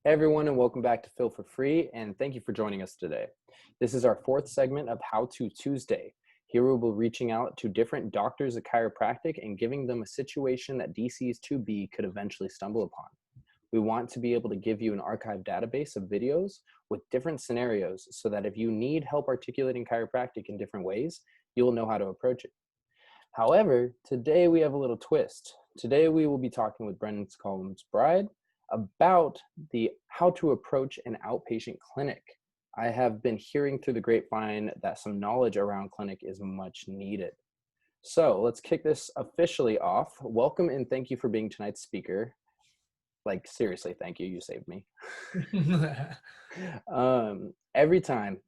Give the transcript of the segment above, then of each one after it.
Hey everyone, and welcome back to Feel for Free, and thank you for joining us today. This is our fourth segment of How To Tuesday. Here we will be reaching out to different doctors of chiropractic and giving them a situation that DC2B could eventually stumble upon. We want to be able to give you an archived database of videos with different scenarios so that if you need help articulating chiropractic in different ways, you'll know how to approach it. However, today we have a little twist. Today we will be talking with Brendan Scollum's bride about the how to approach an outpatient clinic. I have been hearing through the grapevine that some knowledge around clinic is much needed. So let's kick this officially off. Welcome and thank you for being tonight's speaker. Like seriously, thank you. You saved me. Every time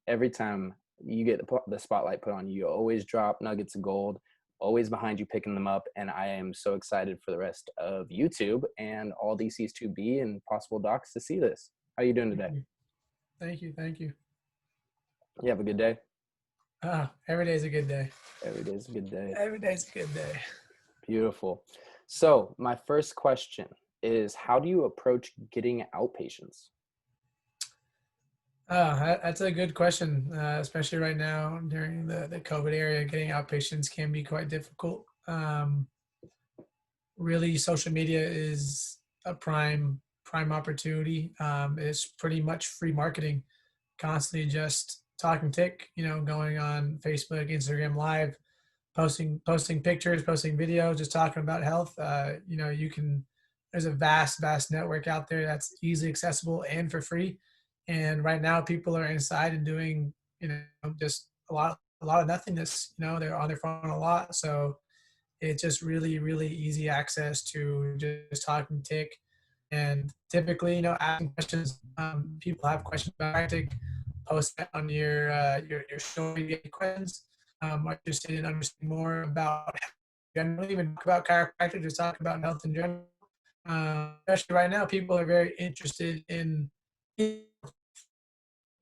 you get the spotlight put on you, you always drop nuggets of gold, always behind you picking them up, and I am so excited for the rest of YouTube and all DCs2B and possible docs to see this. How are you doing today? Thank you. You have a good day? Every day's a good day. Every day's a good day. Every day's a good day. Beautiful. So my first question is, how do you approach getting outpatients? That's a good question, especially right now during the COVID era. Getting outpatients can be quite difficult. Really, social media is a prime opportunity. It's pretty much free marketing, constantly just talking tick, going on Facebook, Instagram Live, posting pictures, posting videos, just talking about health. There's a vast network out there that's easily accessible and for free. And right now people are inside and doing, just a lot of nothingness. They're on their phone a lot. So it's just really easy access to just talking tick. And typically, asking questions. People have questions about chiropractic. Post that on your story. Get questions. Are interested in understanding more about generally, even talk about chiropractic, just talk about health in general. Especially right now, people are very interested in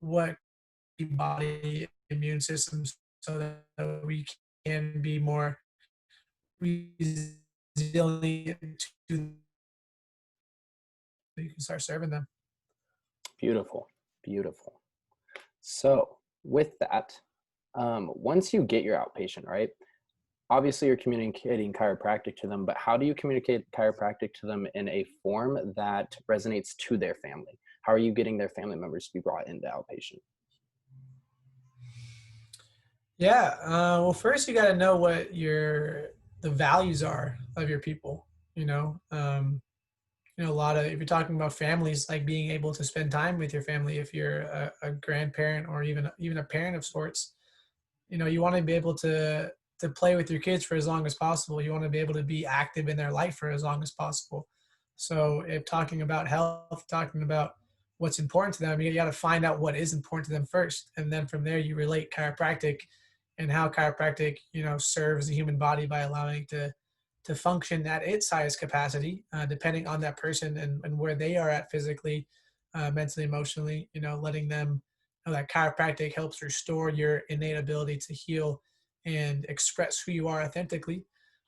what the body immune systems so that we can be more resilient to you can start serving them. Beautiful. So with that, once you get your outpatient, right? Obviously you're communicating chiropractic to them, but how do you communicate chiropractic to them in a form that resonates to their family? How are you getting their family members to be brought into outpatient? Yeah. Well, first you got to know what the values are of your people. A lot of, if you're talking about families, like being able to spend time with your family, if you're a grandparent or even a parent of sorts, you want to be able to play with your kids for as long as possible. You want to be able to be active in their life for as long as possible. So if talking about health, talking about what's important to them, you got to find out what is important to them first. And then from there, you relate chiropractic and how chiropractic, serves the human body by allowing to function at its highest capacity, depending on that person and where they are at physically, mentally, emotionally, letting them know that chiropractic helps restore your innate ability to heal and express who you are authentically,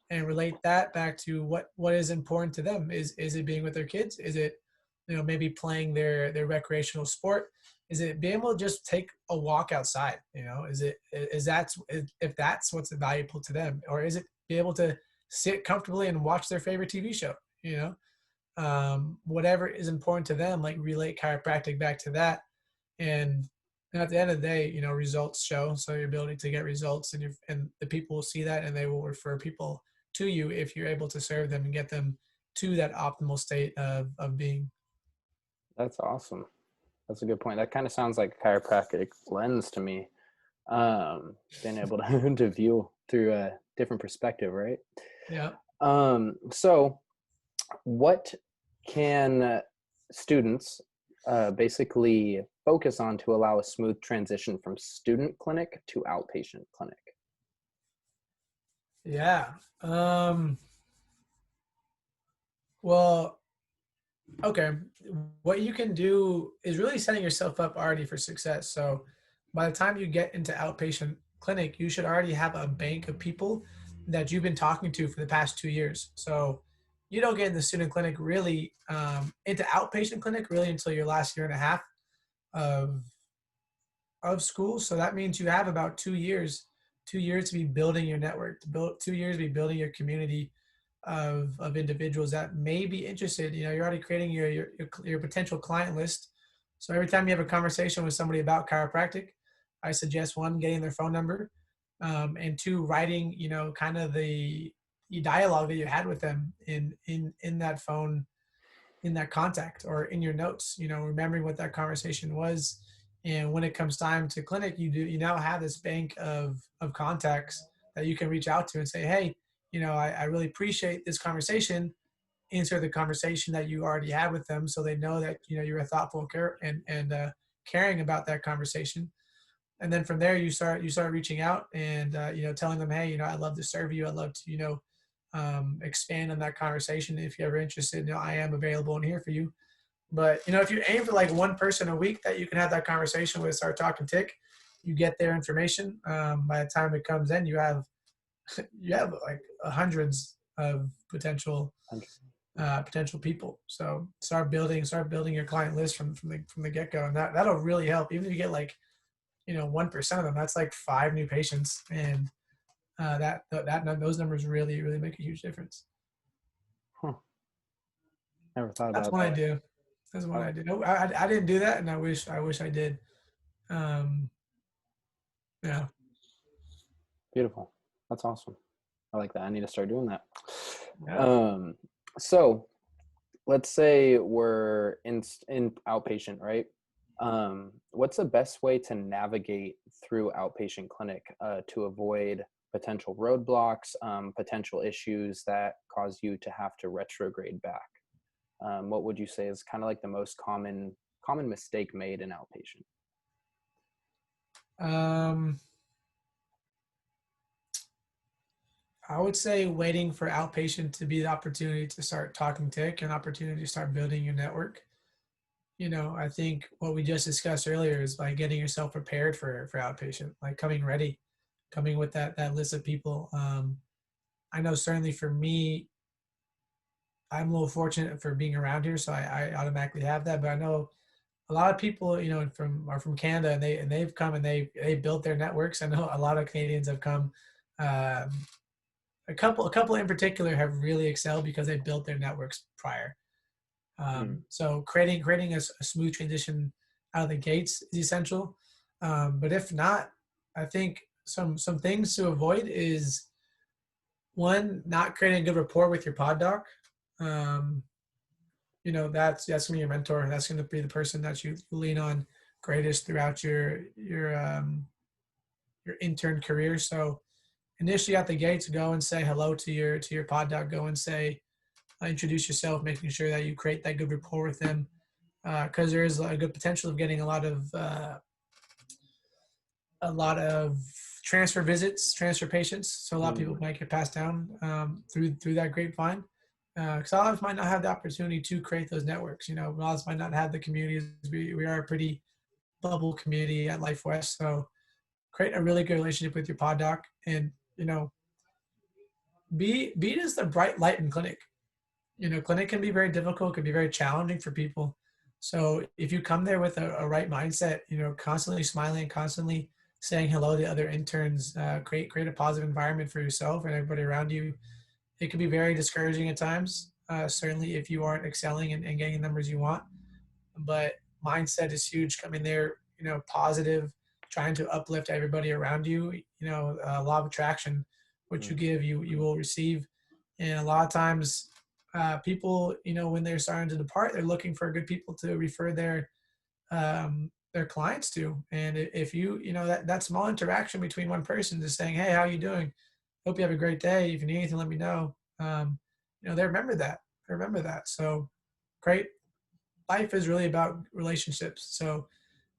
and relate that back to what is important to them. Is it being with their kids? Is it, maybe playing their recreational sport? Is it being able to just take a walk outside? If that's what's valuable to them, or is it be able to sit comfortably and watch their favorite TV show? Whatever is important to them, like relate chiropractic back to that. And at the end of the day, results show. So your ability to get results, and the people will see that, and they will refer people to you if you're able to serve them and get them to that optimal state of being. That's awesome. That's a good point. That kind of sounds like a chiropractic lens to me. Being able to, to view through a different perspective, right? Yeah. So what can students basically focus on to allow a smooth transition from student clinic to outpatient clinic? Yeah. Well, okay. What you can do is really setting yourself up already for success. So by the time you get into outpatient clinic, you should already have a bank of people that you've been talking to for the past 2 years. So you don't get in the student clinic really, into outpatient clinic really until your last year and a half of school. So that means you have about 2 years, 2 years to be building your network, to build 2 years to be building your community of individuals that may be interested. You know, you're already creating your potential client list. So every time you have a conversation with somebody about chiropractic, I suggest one, getting their phone number, and two, writing, you know, kind of the dialogue that you had with them in that phone, in that contact, or in your notes, you know, remembering what that conversation was. And when it comes time to clinic, you now have this bank of contacts that you can reach out to and say, hey, you know, I really appreciate this conversation. Insert the conversation that you already had with them, so they know that, you know, you're a thoughtful care and caring about that conversation. And then from there, you start reaching out and, you know, telling them, hey, you know, I'd love to serve you. I'd love to, you know, expand on that conversation. If you're ever interested, you know, I am available and here for you. But, you know, if you aim for like one person a week that you can have that conversation with, start talking tick, you get their information. By the time it comes in, you have like hundreds of potential people. So start building your client list from the get go, and that'll really help. Even if you get like, you know, 1% of them, that's like 5 new patients, and those numbers really make a huge difference. Huh. Never thought That's about one I that. do. That's I one I like do. No, I didn't do that, and I wish I did. Um, yeah. beautiful. That's awesome. I like that. I need to start doing that. Yeah. Um, so let's say we're in outpatient, right? What's the best way to navigate through outpatient clinic to avoid potential roadblocks, potential issues that cause you to have to retrograde back? What would you say is kind of like the most common mistake made in outpatient? Um, I would say waiting for outpatient to be the opportunity to start talking tech, an opportunity to start building your network. You know, I think what we just discussed earlier is by getting yourself prepared for outpatient, like coming ready, coming with that list of people. I know certainly for me, I'm a little fortunate for being around here, so I automatically have that. But I know a lot of people, you know, are from Canada, and they've come and they built their networks. I know a lot of Canadians have come. Um, a couple in particular have really excelled because they built their networks prior. Mm, So creating a smooth transition out of the gates is essential. But if not, I think some things to avoid is, one, not creating a good rapport with your pod doc. Um, you know, that's gonna be your mentor. That's gonna be the person that you lean on greatest throughout your intern career. So initially at the gates, go and say hello to your pod doc. Go and say, introduce yourself, making sure that you create that good rapport with them, because there is a good potential of getting a lot of transfer visits, transfer patients. So a lot of people mm, might get passed down, through that grapevine. Because a lot of us might not have the opportunity to create those networks. You know, a lot of us might not have the communities. We are a pretty bubble community at Life West. So create a really good relationship with your pod doc, and, you know, be just the bright light in clinic. You know, clinic can be very difficult, can be very challenging for people. So if you come there with a right mindset, you know, constantly smiling, constantly saying hello to other interns, create a positive environment for yourself and everybody around you. It can be very discouraging at times, certainly if you aren't excelling and getting the numbers you want. But mindset is huge. Coming there, you know, positive, trying to uplift everybody around you. You know, law of attraction, what you mm, give, you will receive. And a lot of times, people, you know, when they're starting to depart, they're looking for good people to refer their clients to. And if you know, that small interaction between one person, just saying, hey, how you doing? Hope you have a great day. If you need anything, let me know. You know, they remember that. They remember that. So great. Life is really about relationships. So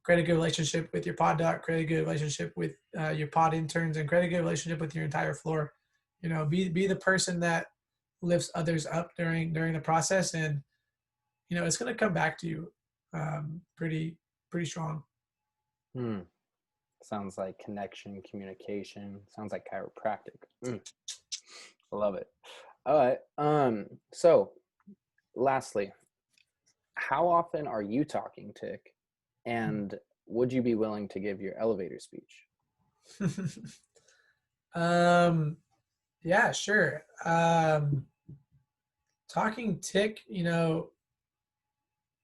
create a good relationship with your pod doc, create a good relationship with, your pod interns, and create a good relationship with your entire floor. You know, be the person that lifts others up during the process, and, you know, it's going to come back to you, pretty strong. mm. Sounds like connection, communication. Sounds like chiropractic. I love it. All right. So lastly, how often are you talking tick? And would you be willing to give your elevator speech? um, yeah, sure. Talking tick,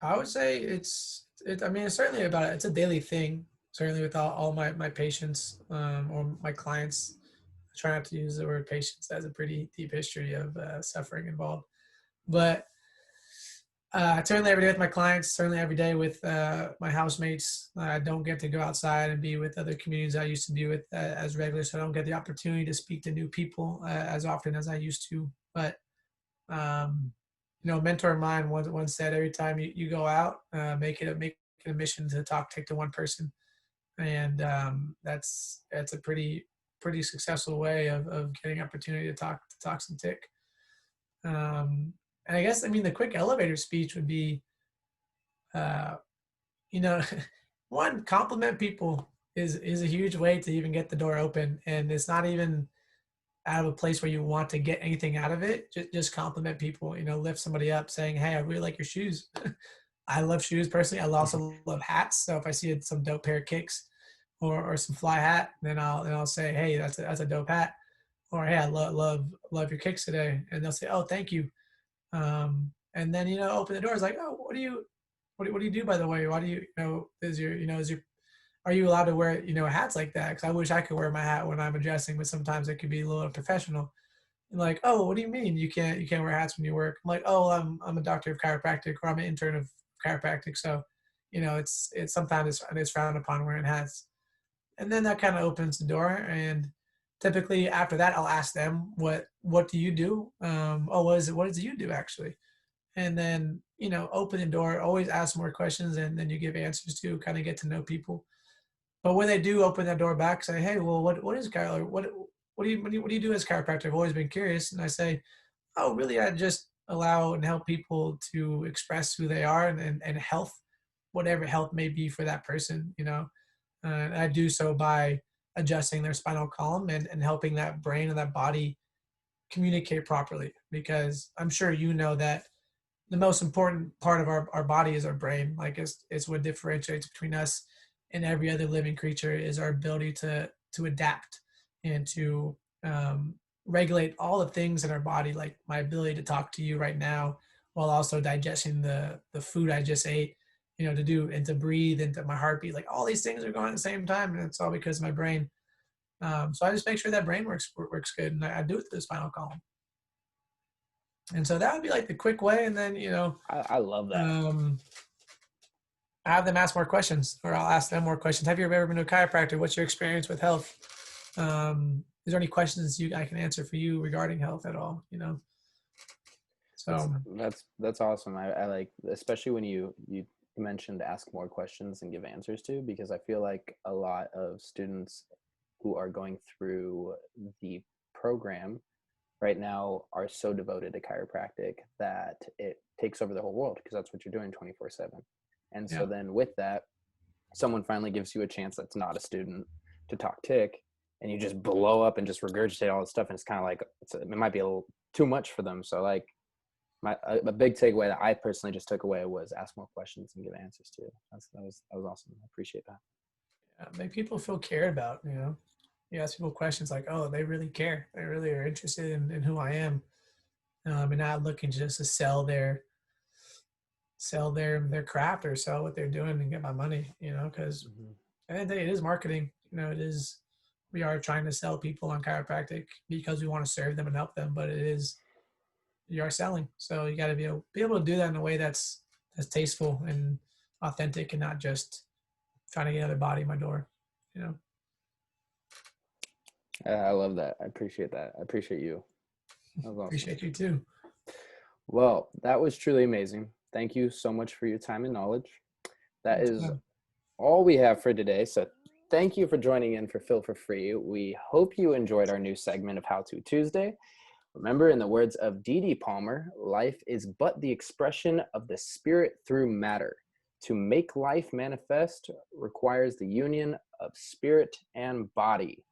I would say I mean, it's certainly it's a daily thing, certainly with all my patients, or my clients. I try not to use the word patients. That has a pretty deep history of suffering involved. But certainly every day with my clients, certainly every day with my housemates. I don't get to go outside and be with other communities I used to be with as regular, so I don't get the opportunity to speak to new people as often as I used to. But um, a mentor of mine once said, every time you go out, make it a mission to talk to one person, and that's a pretty successful way of getting opportunity to talk some tick. Um, and I guess, I mean, the quick elevator speech would be, uh, you know, one, compliment people is a huge way to even get the door open, and it's not even out of a place where you want to get anything out of it. Just compliment people. Lift somebody up, saying, "Hey, I really like your shoes." I love shoes personally. I also love hats. So if I see some dope pair of kicks or some fly hat, then I'll say, "Hey, that's a dope hat," or "Hey, I love your kicks today," and they'll say, "Oh, thank you." And then open the doors like, "Oh, what do you do, by the way? Why do are you allowed to wear hats like that? Because I wish I could wear my hat when I'm adjusting, but sometimes it could be a little unprofessional." And like, "Oh, what do you mean you can't wear hats when you work?" I'm like, "Oh, I'm a doctor of chiropractic, or I'm an intern of chiropractic, so it's sometimes it's frowned upon wearing hats." And then that kind of opens the door. And typically after that, I'll ask them, what do you do? Oh, what does you do actually? And then open the door, always ask more questions, and then you give answers to kind of get to know people. But when they do open that door back, say, "Hey, well, what is chiro? What do you do as chiropractor? I've always been curious." And I say, "Oh, really? I just allow and help people to express who they are, and health, whatever health may be for that person. And I do so by adjusting their spinal column, and helping that brain and that body communicate properly. Because I'm sure that the most important part of our body is our brain. Like, it's what differentiates between us and every other living creature, is our ability to adapt and to regulate all the things in our body, like my ability to talk to you right now while also digesting the food I just ate, to do and to breathe, and to my heartbeat. Like, all these things are going at the same time, and it's all because of my brain. So I just make sure that brain works good, and I do it through the spinal column. And so that would be like the quick way. And then I love that. um, I have them ask more questions, or I'll ask them more questions. Have you ever been to a chiropractor? What's your experience with health? Is there any questions I can answer for you regarding health at all? That's So that's awesome. I like, especially when you mentioned ask more questions and give answers to, because I feel like a lot of students who are going through the program right now are so devoted to chiropractic that it takes over the whole world, because that's what you're doing 24/7. And so yeah, then with that, someone finally gives you a chance that's not a student to talk tick, and you just blow up and just regurgitate all this stuff, and it's kind of like it might be a little too much for them. So like, a big takeaway that I personally just took away was ask more questions and give answers to. That was awesome. I appreciate that. yeah, make people feel cared about. You ask people questions like, "Oh, they really care. They really are interested in who I am." And not looking just to sell their craft, or sell what they're doing and get my money. Because Mm-hmm. at the end of the day, it is marketing. It is. We are trying to sell people on chiropractic because we want to serve them and help them, but it is, you are selling. So you got to be able to do that in a way that's tasteful and authentic, and not just trying to get another body in my door. You know, I love that. I appreciate that. I appreciate you. That was awesome. Appreciate you too. Well, that was truly amazing. Thank you so much for your time and knowledge. That is Anytime. all we have for today. So thank you for joining in for Feel for Free. We hope you enjoyed our new segment of How To Tuesday. Remember, in the words of Dee Dee Palmer, life is but the expression of the spirit through matter. To make life manifest requires the union of spirit and body.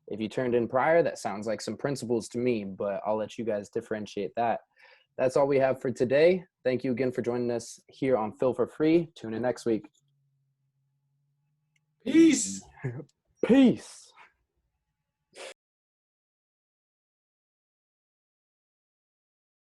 If you turned in prior, that sounds like some principles to me, but I'll let you guys differentiate that. That's all we have for today. Thank you again for joining us here on Phil for Free. Tune in next week. Peace. Peace.